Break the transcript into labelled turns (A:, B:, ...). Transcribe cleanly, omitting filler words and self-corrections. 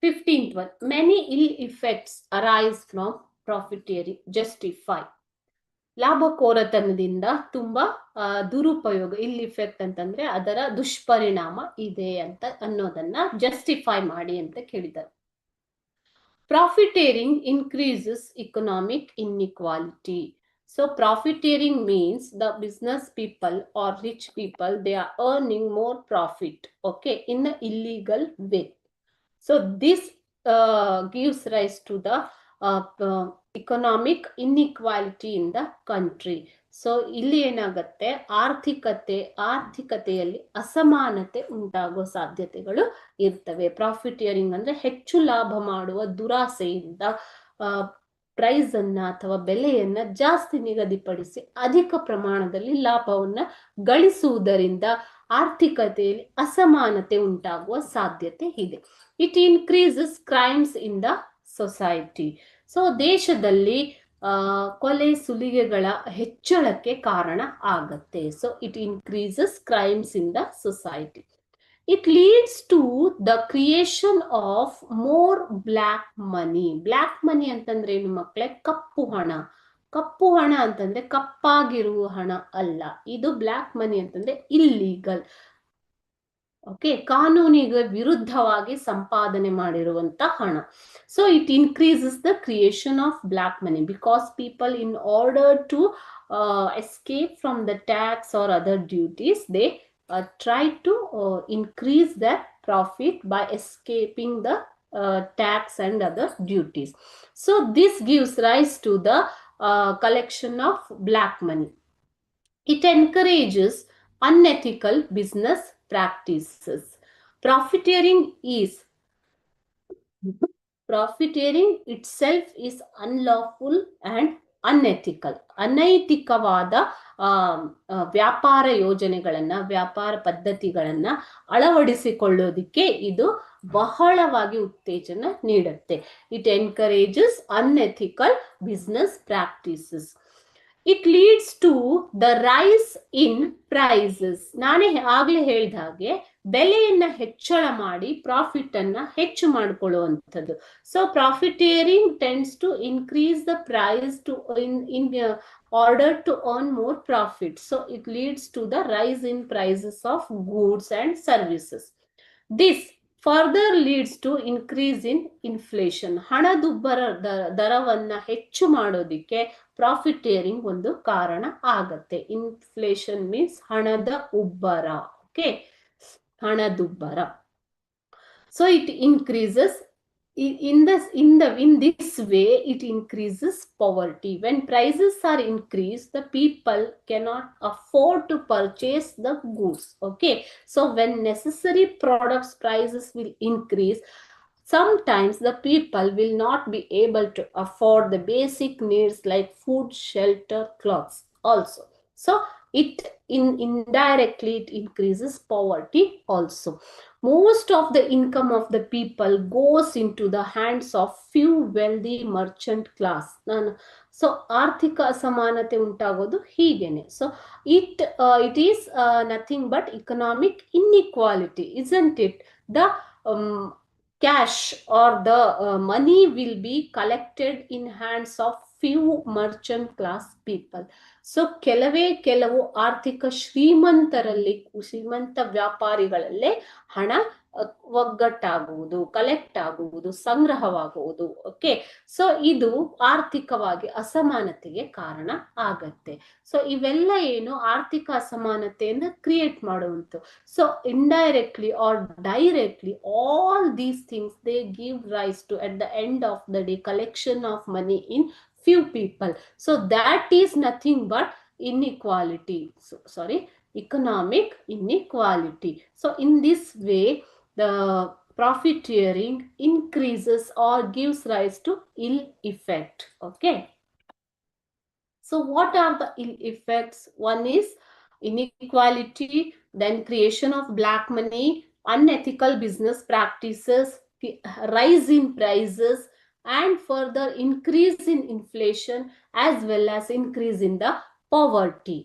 A: 15th one, many ill effects arise from profiteering. Justify. ಲಾಭಕೋರತನದಿಂದ ತುಂಬಾ ದುರುಪಯೋಗ, ಇಲ್ ಇಫೆಕ್ಟ್ ಅಂತಂದ್ರೆ ಅದರ ದುಷ್ಪರಿಣಾಮ ಇದೆ ಅಂತ ಅನ್ನೋದನ್ನ ಜಸ್ಟಿಫೈ ಮಾಡಿ ಅಂತ ಕೇಳಿದ್ದಾರೆ. Profiteering increases economic inequality. So profiteering means the business people or rich people, they are earning more profit, okay, in an illegal way. So this gives rise to the economic inequality in the country. So ಇಲ್ಲಿ ಏನಾಗುತ್ತೆ, ಆರ್ಥಿಕತೆಯಲ್ಲಿ ಅಸಮಾನತೆ ಉಂಟಾಗುವ ಸಾಧ್ಯತೆಗಳು ಇರ್ತವೆ. ಪ್ರಾಫಿಟಿಯರಿಂಗ್ ಅಂದ್ರೆ ಹೆಚ್ಚು ಲಾಭ ಮಾಡುವ ದುರಾಸೆಯಿಂದ ಪ್ರೈಸ್ ಅನ್ನ ಅಥವಾ ಬೆಲೆಯನ್ನ ಜಾಸ್ತಿ ನಿಗದಿಪಡಿಸಿ ಅಧಿಕ ಪ್ರಮಾಣದಲ್ಲಿ ಲಾಭವನ್ನ ಗಳಿಸುವುದರಿಂದ ಆರ್ಥಿಕತೆಯಲ್ಲಿ ಅಸಮಾನತೆ ಉಂಟಾಗುವ ಸಾಧ್ಯತೆ ಇದೆ. It increases crimes in the society. So ದೇಶದಲ್ಲಿ ಕೊಲೆ ಸುಲಿಗೆಗಳ ಹೆಚ್ಚಳಕ್ಕೆ ಕಾರಣ ಆಗತ್ತೆ. So it increases crimes in the society. It leads to the creation of more black money. Black money ಅಂತಂದ್ರೆ ಏನು ಮಕ್ಕಳೇ? ಕಪ್ಪು ಹಣ. ಕಪ್ಪು ಹಣ ಅಂತಂದ್ರೆ ಕಪ್ಪಾಗಿರುವ ಹಣ ಅಲ್ಲ, ಇದು ಬ್ಲ್ಯಾಕ್ ಮನಿ ಅಂತಂದ್ರೆ ಇಲ್ಲೀಗಲ್, ಓಕೆ, ಕಾನೂನಿಗೆ ವಿರುದ್ಧವಾಗಿ ಸಂಪಾದನೆ ಮಾಡಿರುವಂತ ಹಣ. So it increases the creation of black money because people in order to escape from the tax or other duties, they try to increase their profit by escaping the tax and other duties. So this gives rise to the collection of black money. It encourages unethical business practices. Profiteering itself is unlawful and unethical. ಅನೈತಿಕವಾದ ವ್ಯಾಪಾರ ಯೋಜನೆಗಳನ್ನ, ವ್ಯಾಪಾರ ಪದ್ಧತಿಗಳನ್ನ ಅಳವಡಿಸಿಕೊಳ್ಳೋದಿಕ್ಕೆ ಇದು ಬಹಳವಾಗಿ ಉತ್ತೇಜನ ನೀಡುತ್ತೆ. It encourages unethical business practices. It leads to the rise in prices. ನಾನೇ ಆಗ್ಲೇ ಹೇಳಿದ ಹಾಗೆ ಬೆಲೆಯನ್ನ ಹೆಚ್ಚಳ ಮಾಡಿ ಪ್ರಾಫಿಟ್ ಅನ್ನ ಹೆಚ್ಚು ಮಾಡಿಕೊಳ್ಳುವಂಥದ್ದು. So profiteering tends to increase the price to in order to earn more profit. So it leads to the rise in prices of goods and services. This further leads to increase in inflation. ಹಣದುಬ್ಬರ ದರವನ್ನ ಹೆಚ್ಚು ಮಾಡೋದಿಕ್ಕೆ ಪ್ರಾಫಿಟೇರಿಂಗ್ ಒಂದು ಕಾರಣ ಆಗತ್ತೆ. Inflation means ಹಣದ ಉಬ್ಬರ, okay, ಹಣದುಬ್ಬರ. So it increases in this way it increases poverty. When prices are increased, the people cannot afford to purchase the goods, okay. So when necessary products prices will increase, sometimes the people will not be able to afford the basic needs like food, shelter, clothes also. So it indirectly it increases poverty also. Most of the income of the people goes into the hands of few wealthy merchant class. So ಆರ್ಥಿಕ ಅಸಮಾನತೆ ಉಂಟಾಗೋದು ಹೀಗೇನೆ. So it is nothing but economic inequality, isn't it? The cash or the money will be collected in hands of few merchant class people. So ಕೆಲವು ಆರ್ಥಿಕ ಶ್ರೀಮಂತ ವ್ಯಾಪಾರಿಗಳಲ್ಲೇ ಹಣ ಒಗ್ಗಟ್ಟಾಗುವುದು, collect ಆಗುವುದು, ಸಂಗ್ರಹವಾಗುವುದು, okay. So ಇದು ಆರ್ಥಿಕವಾಗಿ ಅಸಮಾನತೆಗೆ ಕಾರಣ ಆಗತ್ತೆ. ಸೊ ಇವೆಲ್ಲ ಏನು ಆರ್ಥಿಕ ಅಸಮಾನತೆಯನ್ನು ಕ್ರಿಯೇಟ್ ಮಾಡುವಂತು. So indirectly or directly all these things they give rise to at the end of the day collection of money in few people. So that is nothing but inequality. So, sorry, economic inequality. So in this way the profiteering increases or gives rise to ill effect, okay. So what are the ill effects? One is inequality, then creation of black money, unethical business practices, rise in prices, and further increase in inflation as well as increase in the poverty.